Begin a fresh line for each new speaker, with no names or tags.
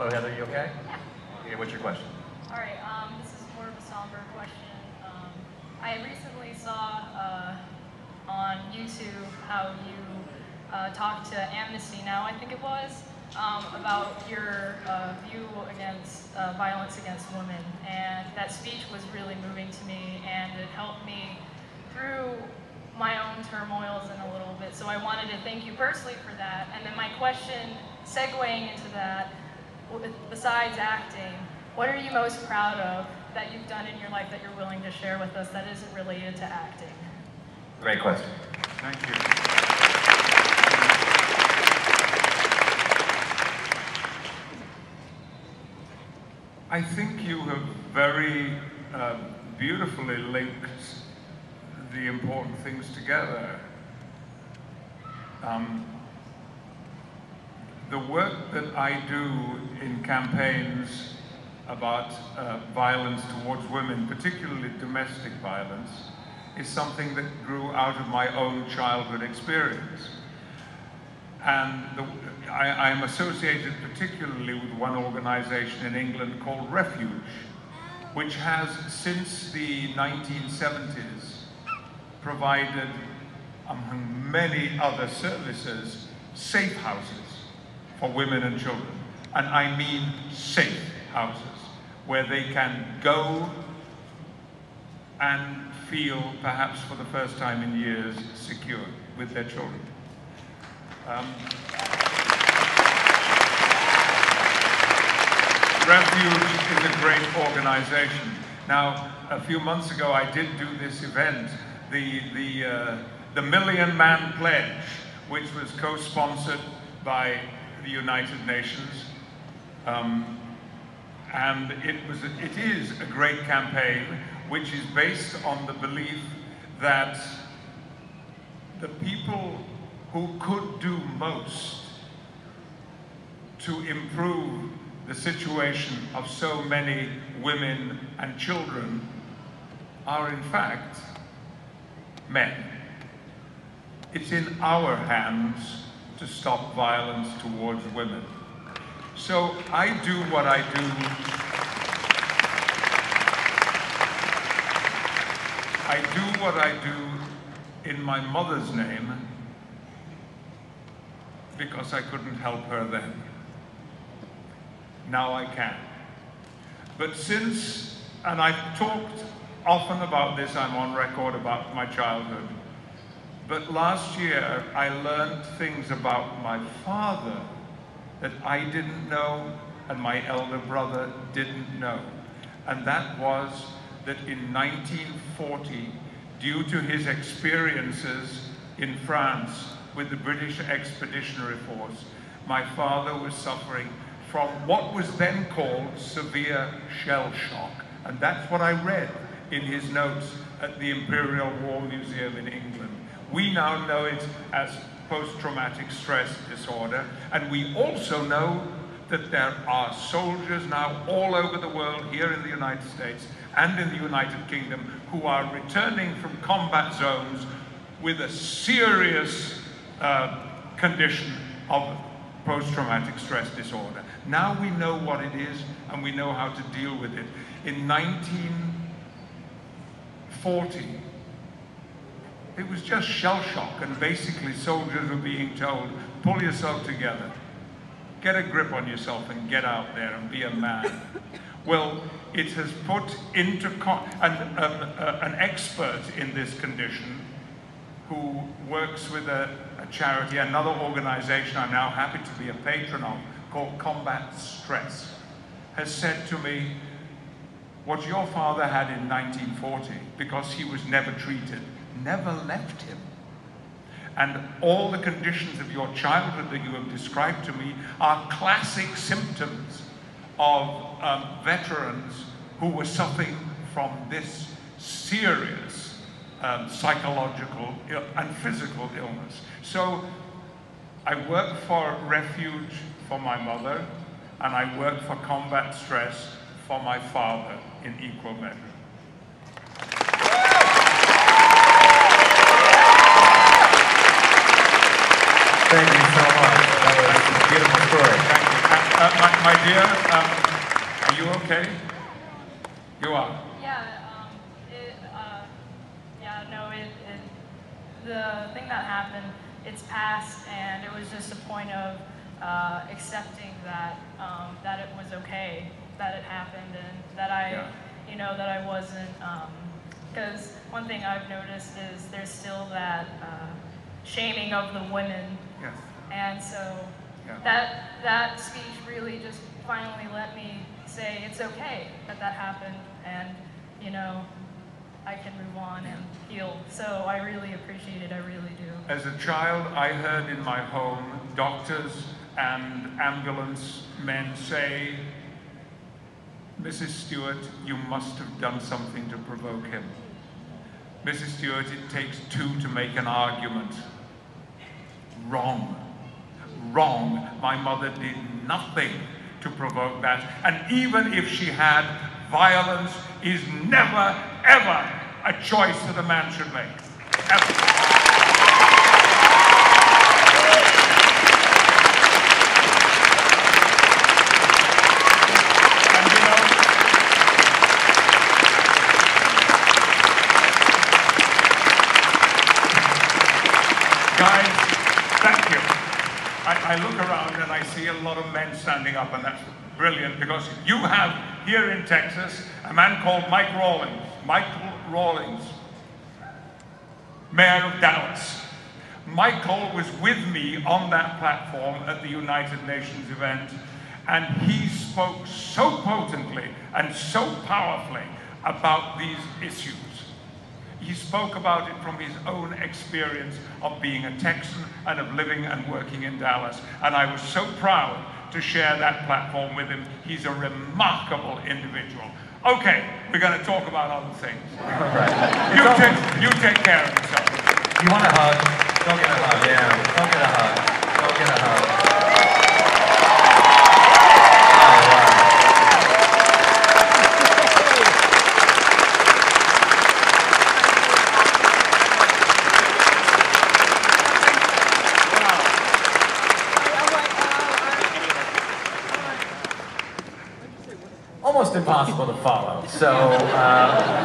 Hello, Heather, you okay? Okay, what's your question?
All right, this is more of a somber question. I recently saw on YouTube how you talked to Amnesty Now, I think it was, about your view against violence against women. And that speech was really moving to me, and it helped me through my own turmoils in a little bit. So I wanted to thank you personally for that. And then my question, segueing into that, besides acting, what are you most proud of that you've done in your life that you're willing to share with us that isn't related to acting?
Great question.
Thank you. I think you have very beautifully linked the important things together. The work that I do in campaigns about violence towards women, particularly domestic violence, is something that grew out of my own childhood experience. And I'm associated particularly with one organization in England called Refuge, which has, since the 1970s, provided, among many other services, safe houses for women and children. And I mean safe houses, where they can go and feel, perhaps for the first time in years, secure with their children. Refuge is a great organization. Now, a few months ago, I did do this event, the Million Man Pledge, which was co-sponsored by the United Nations. And it is a great campaign, which is based on the belief that the people who could do most to improve the situation of so many women and children are in fact men. It's in our hands to stop violence towards women. So I do what I do. I do what I do in my mother's name because I couldn't help her then. Now I can. But since, and I've talked often about this, I'm on record about my childhood, but last year I learned things about my father that I didn't know and my elder brother didn't know. And that was that in 1940, due to his experiences in France with the British Expeditionary Force, my father was suffering from what was then called severe shell shock. And that's what I read in his notes at the Imperial War Museum in England. We now know it as post-traumatic stress disorder, and we also know that there are soldiers now all over the world, here in the United States and in the United Kingdom, who are returning from combat zones with a serious condition of post-traumatic stress disorder. Now we know what it is, and we know how to deal with it. In 1940, it was just shell shock, and basically soldiers were being told, pull yourself together, get a grip on yourself and get out there and be a man. Well, it has put into an expert in this condition who works with a charity, another organization I'm now happy to be a patron of, called Combat Stress, has said to me, what your father had in 1940, because he was never treated, never left him. And all the conditions of your childhood that you have described to me are classic symptoms of veterans who were suffering from this serious psychological and physical illness. So I work for Refuge for my mother, and I work for Combat Stress for my father in equal measure.
Thank you so much. That was a beautiful story.
Thank you. My dear, are you okay? You are.
Yeah, the thing that happened, it's past, and it was just a point of accepting that that it was okay, that it happened, and that that I wasn't, because one thing I've noticed is there's still that shaming of the women.
Yes.
And so
Yeah.
that speech really just finally let me say it's okay that that happened, and I can move on and heal. So I really appreciate it, I really do.
As a child, I heard in my home doctors and ambulance men say, "Mrs. Stewart, you must have done something to provoke him. Mrs. Stewart, it takes two to make an argument." Wrong. Wrong. My mother did nothing to provoke that. And even if she had, violence is never, ever a choice that a man should make. Ever. And guys, thank you. I look around and I see a lot of men standing up, and that's brilliant, because you have here in Texas a man called Michael Rawlings, Mayor of Dallas. Michael was with me on that platform at the United Nations event, and he spoke so potently and so powerfully about these issues. He spoke about it from his own experience of being a Texan and of living and working in Dallas. And I was so proud to share that platform with him. He's a remarkable individual. Okay, we're going to talk about other things.
All right.
You take care of yourself.
You want a hug? Go get a hug. Yeah. Go get a hug. Go get a hug. Almost impossible to follow. So